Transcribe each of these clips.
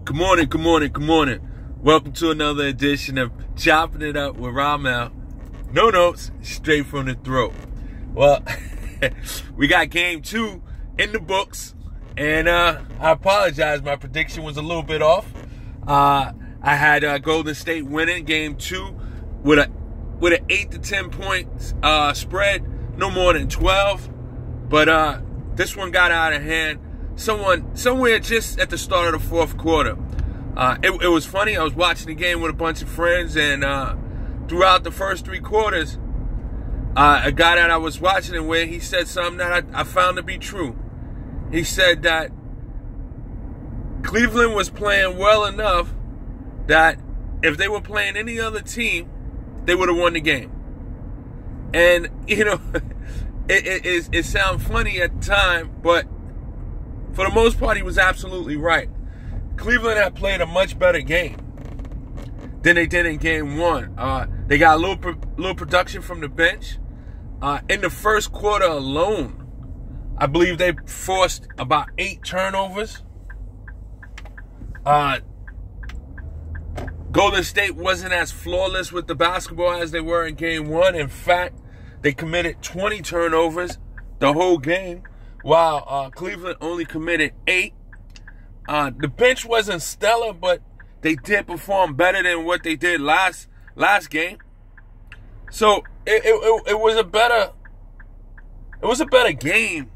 Good morning, good morning, good morning. Welcome to another edition of Chopping It Up with Ramel. No notes, straight from the throat. Well, we got game 2 in the books, and I apologize. My prediction was a little bit off. I had Golden State winning game 2 with an 8 to 10 points spread, no more than 12. But this one got out of hand. Somewhere just at the start of the fourth quarter. It was funny. I was watching the game with a bunch of friends, and throughout the first 3 quarters, a guy that I was watching it with, he said something that I found to be true. He said that Cleveland was playing well enough that if they were playing any other team, they would have won the game. And, you know, it sounded funny at the time, but for the most part, he was absolutely right. Cleveland had played a much better game than they did in game 1. They got a little production from the bench. In the first quarter alone, I believe they forced about 8 turnovers. Golden State wasn't as flawless with the basketball as they were in game 1. In fact, they committed 20 turnovers the whole game, while Cleveland only committed 8. The bench wasn't stellar, but they did perform better than what they did last game. So it was a better game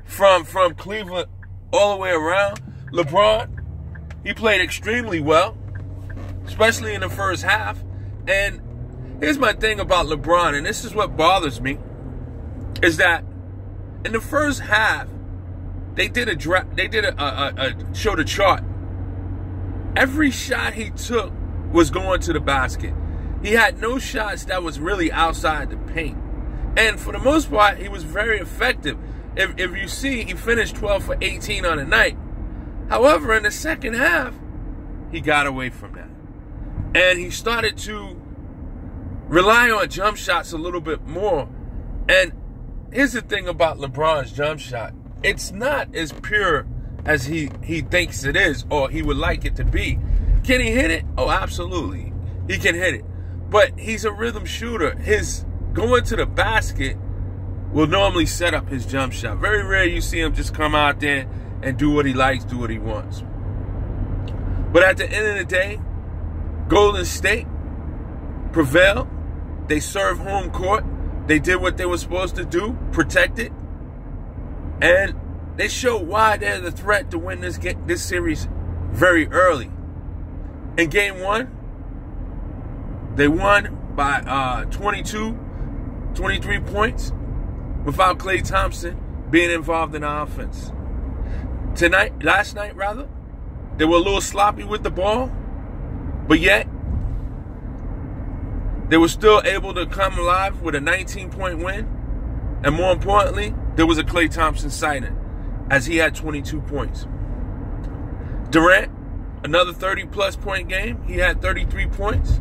from Cleveland all the way around. LeBron, he played extremely well, especially in the first half. And here's my thing about LeBron, and this is what bothers me, is that in the first half, they showed a chart. Every shot he took was going to the basket. He had no shots that was really outside the paint. And for the most part, he was very effective. If you see, he finished 12 for 18 on the night. However, in the second half, he got away from that. And he started to rely on jump shots a little bit more. And here's the thing about LeBron's jump shot. It's not as pure as he thinks it is, or he would like it to be. Can he hit it? Oh, absolutely. He can hit it. But he's a rhythm shooter. His going to the basket will normally set up his jump shot. Very rare you see him just come out there and do what he likes, do what he wants. But at the end of the day, Golden State prevailed. They served home court. They did what they were supposed to do, protect it. And they showed why they're the threat to win this series very early. In game 1, they won by 23 points without Klay Thompson being involved in the offense. Last night, they were a little sloppy with the ball, but yet they were still able to come alive with a 19-point win. And more importantly, there was a Klay Thompson sighting, as he had 22 points. Durant, another 30-plus point game. He had 33 points.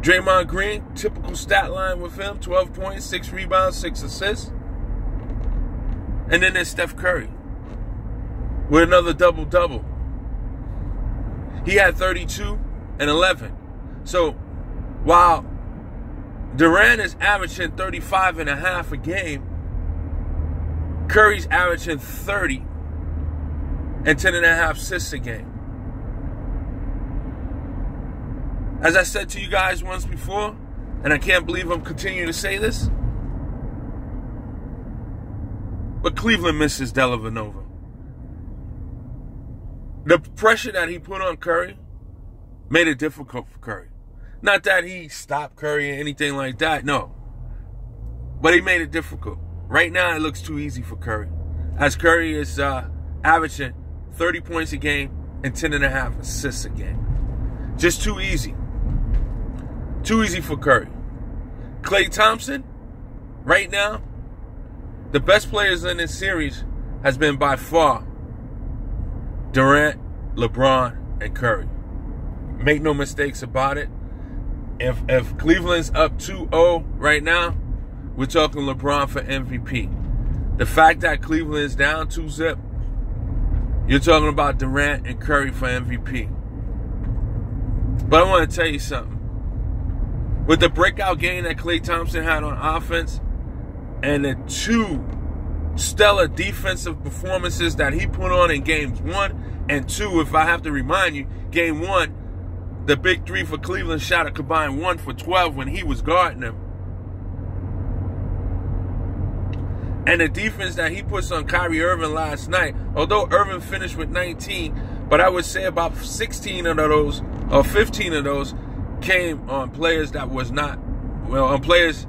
Draymond Green, typical stat line with him, 12 points, 6 rebounds, 6 assists. And then there's Steph Curry with another double-double. He had 32 and 11. So while Durant is averaging 35.5 a game, Curry's averaging 30 and 10.5 assists a game. As I said to you guys once before, and I can't believe I'm continuing to say this, but Cleveland misses Dellavedova. The pressure that he put on Curry made it difficult for Curry. Not that he stopped Curry or anything like that, no. But he made it difficult. Right now, it looks too easy for Curry, as Curry is averaging 30 points a game and 10.5 assists a game. Just too easy. Too easy for Curry. Klay Thompson, right now, the best players in this series has been by far Durant, LeBron, and Curry. Make no mistakes about it. If Cleveland's up 2-0 right now, we're talking LeBron for MVP. The fact that Cleveland is down 2-0, You're talking about Durant and Curry for MVP. But I want to tell you something. With the breakout game that Klay Thompson had on offense and the 2 stellar defensive performances that he put on in games 1 and 2, if I have to remind you, game 1, the big 3 for Cleveland shot a combined 1 for 12 when he was guarding them. And the defense that he puts on Kyrie Irving last night, although Irving finished with 19, but I would say about 16 of those, or 15 of those, came on players that was not, well, on players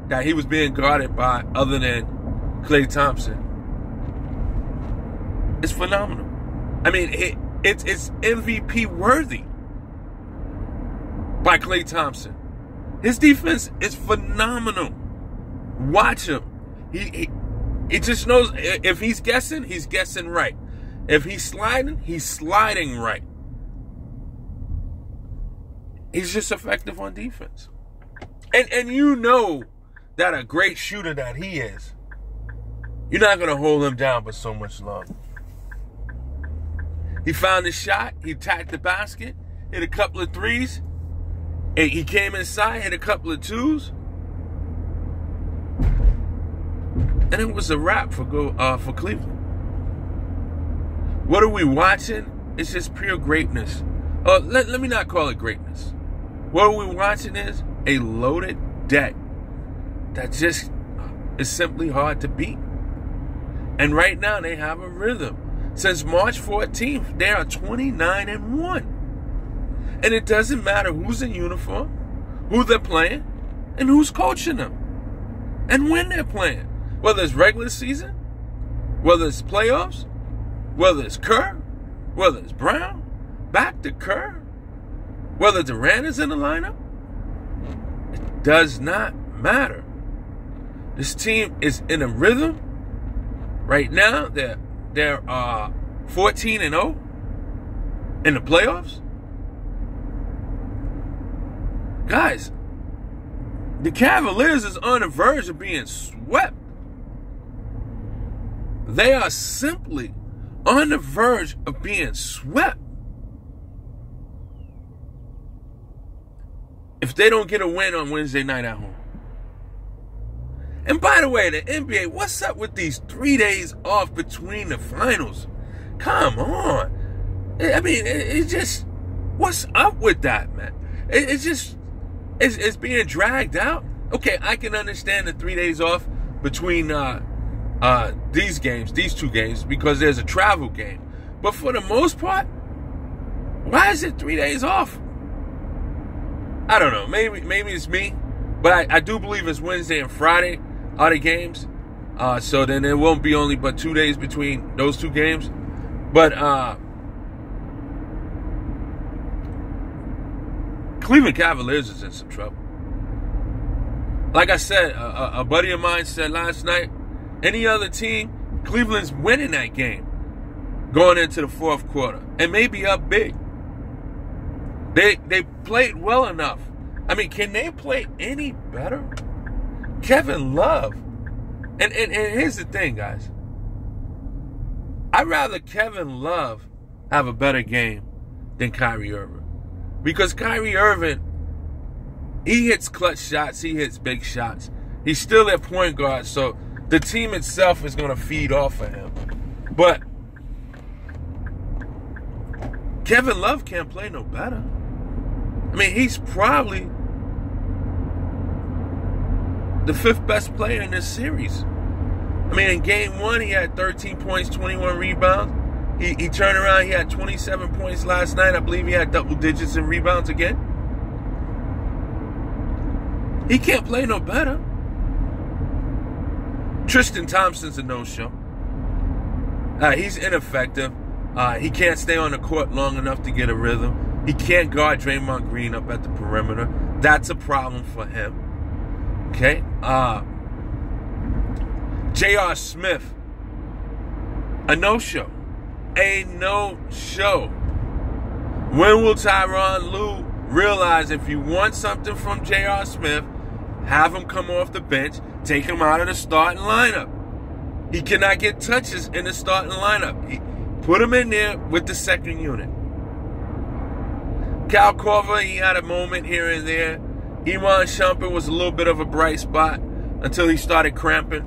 that he was being guarded by other than Klay Thompson. It's phenomenal. I mean, it's MVP worthy by Klay Thompson. His defense is phenomenal. Watch him. He just knows if he's guessing right. If he's sliding right. He's just effective on defense. And you know that a great shooter that he is, you're not going to hold him down for so much longer. He found his shot. He attacked the basket. Hit a couple of threes. And he came inside, hit a couple of 2s. And it was a wrap for Cleveland. What are we watching? It's just pure greatness. Let me not call it greatness. What we're watching is a loaded deck that just is simply hard to beat. And right now they have a rhythm. Since March 14th, they are 29-1. And it doesn't matter who's in uniform, who they're playing, and who's coaching them, and when they're playing. Whether it's regular season, whether it's playoffs, whether it's Kerr, whether it's Brown, back to Kerr, whether Durant is in the lineup, it does not matter. This team is in a rhythm. Right now, they're 14-0 in the playoffs. Guys, the Cavaliers is on the verge of being swept. They are simply on the verge of being swept. If they don't get a win on Wednesday night at home. And by the way, the NBA, what's up with these 3 days off between the finals? Come on. I mean, it's just, what's up with that, man? It's just, it's being dragged out. Okay, I can understand the 3 days off between these games, these 2 games, because there's a travel game. But for the most part, why is it 3 days off? I don't know. Maybe it's me, but I do believe it's Wednesday and Friday are the games. So then there won't be only but 2 days between those 2 games. But Cleveland Cavaliers is in some trouble. Like I said, a buddy of mine said last night, any other team, Cleveland's winning that game going into the 4th quarter and maybe up big. They played well enough. I mean, can they play any better? Kevin Love. And here's the thing, guys. I'd rather Kevin Love have a better game than Kyrie Irving. Because Kyrie Irving, he hits clutch shots. He hits big shots. He's still their point guard, so the team itself is going to feed off of him. But Kevin Love can't play no better. I mean, he's probably the 5th best player in this series. I mean, in game 1, he had 13 points, 21 rebounds. He turned around, he had 27 points last night. I believe he had double digits in rebounds again. He can't play no better. Tristan Thompson's a no-show. He's ineffective. He can't stay on the court long enough to get a rhythm. He can't guard Draymond Green up at the perimeter. That's a problem for him. Okay? J.R. Smith, a no-show. A no-show. When will Tyronn Lue realize if you want something from J.R. Smith, have him come off the bench, take him out of the starting lineup? He cannot get touches in the starting lineup. Put him in there with the second unit. Cal Korver, he had a moment here and there. Iman Shumpert was a little bit of a bright spot until he started cramping.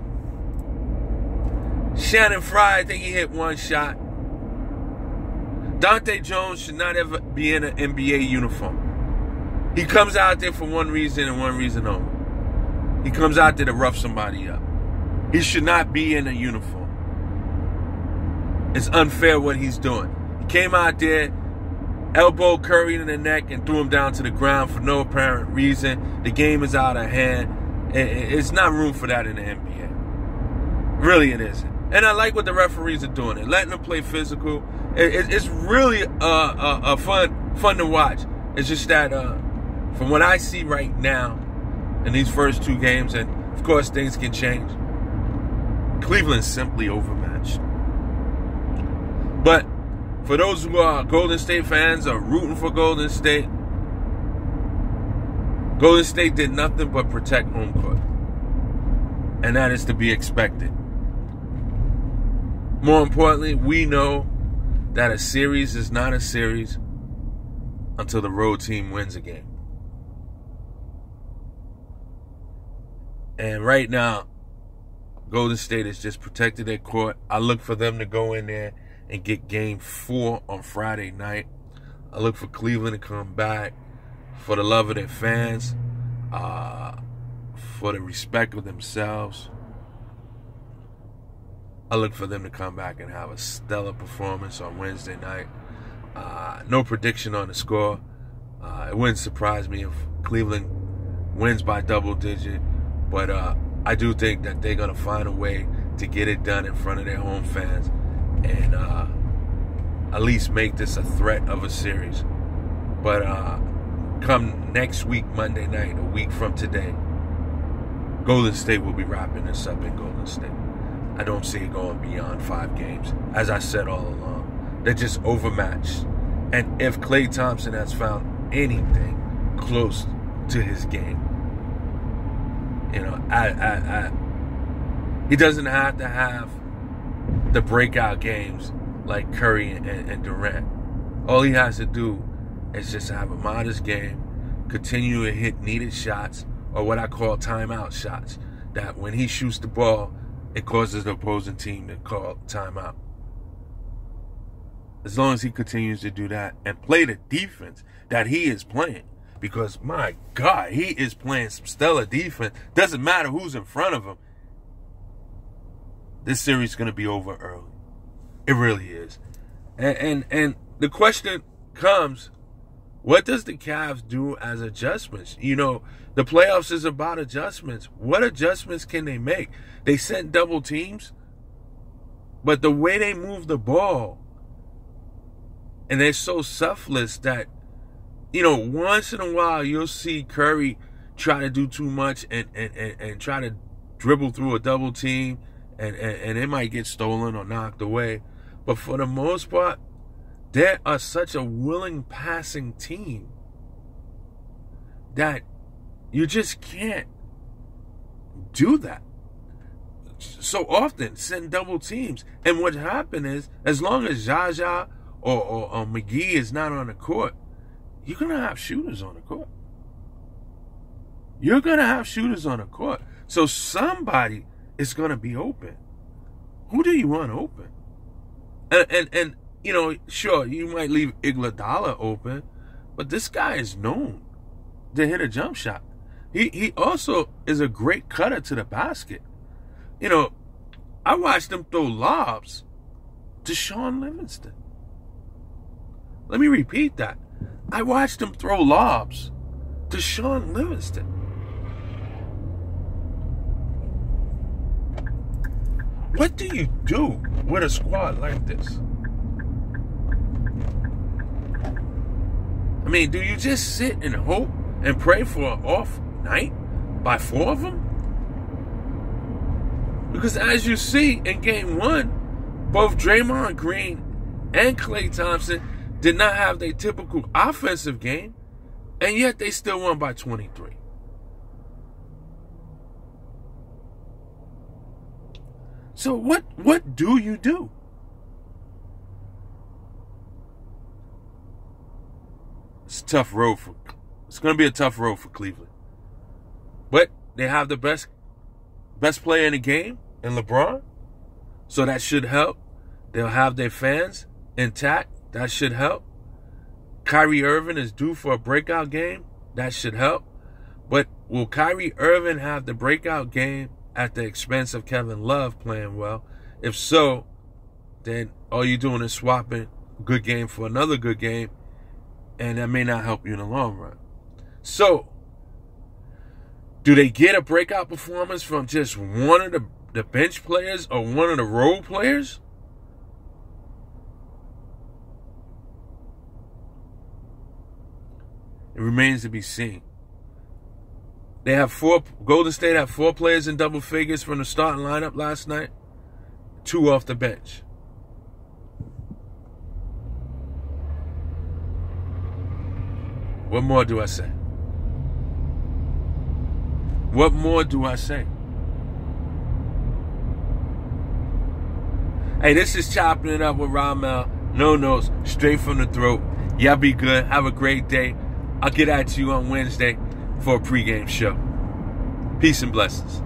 Shannon Fry, I think he hit one shot. Dante Jones should not ever be in an NBA uniform. He comes out there for one reason and one reason only. He comes out there to rough somebody up. He should not be in a uniform. It's unfair what he's doing. He came out there, elbowed Curry in the neck and threw him down to the ground for no apparent reason. The game is out of hand. It's not room for that in the NBA. Really, it isn't. And I like what the referees are doing. They're letting them play physical. It's really fun to watch. It's just that from what I see right now in these first two games, and of course things can change, Cleveland's simply overmatched. But for those who are Golden State fans or rooting for Golden State did nothing but protect home court. And that is to be expected. More importantly, we know that a series is not a series until the road team wins a game. And right now, Golden State has just protected their court. I look for them to go in there and get game 4 on Friday night. I look for Cleveland to come back for the love of their fans, for the respect of themselves. I look for them to come back and have a stellar performance on Wednesday night. No prediction on the score. It wouldn't surprise me if Cleveland wins by double digit, but I do think that they're going to find a way to get it done in front of their home fans and at least make this a threat of a series. But come next week, Monday night, a week from today, Golden State will be wrapping this up in Golden State. I don't see it going beyond 5 games. As I said all along, they're just overmatched. And if Klay Thompson has found anything close to his game, you know, he doesn't have to have the breakout games like Curry and Durant. All he has to do is just have a modest game, continue to hit needed shots, or what I call timeout shots, that when he shoots the ball, it causes the opposing team to call timeout. As long as he continues to do that and play the defense that he is playing, because my God, he is playing some stellar defense. Doesn't matter who's in front of him. This series is going to be over early. It really is. And the question comes, what does the Cavs do as adjustments? You know, the playoffs is about adjustments. What adjustments can they make? They sent double teams, but the way they move the ball, and they're so selfless that, you know, once in a while you'll see Curry try to do too much and try to dribble through a double team, and it might get stolen or knocked away. But for the most part, they are such a willing passing team that you just can't do that. So often, send double teams. And what happened is, as long as Jaja or McGee is not on the court, you're going to have shooters on the court. You're going to have shooters on the court. So somebody is going to be open. Who do you want open? And you know, sure, you might leave Iguodala open, but this guy is known to hit a jump shot. He also is a great cutter to the basket. You know, I watched him throw lobs to Sean Livingston. Let me repeat that. I watched him throw lobs to Sean Livingston. What do you do with a squad like this? I mean, do you just sit and hope and pray for an off night by 4 of them? Because as you see in game 1, both Draymond Green and Klay Thompson did not have their typical offensive game, and yet they still won by 23. So what do you do? It's a tough road it's going to be a tough road for Cleveland. But they have the best player in the game in LeBron. So that should help. They'll have their fans intact. That should help. Kyrie Irving is due for a breakout game. That should help. But will Kyrie Irving have the breakout game at the expense of Kevin Love playing well? If so, then all you're doing is swapping a good game for another good game, and that may not help you in the long run. So, do they get a breakout performance from just one of the bench players or one of the role players? It remains to be seen. Golden State had 4 players in double figures from the starting lineup last night, 2 off the bench. What more do I say? What more do I say? Hey, this is Chopping It Up with Ramel. No notes, straight from the throat. Y'all be good. Have a great day. I'll get at you on Wednesday for a pregame show. Peace and blessings.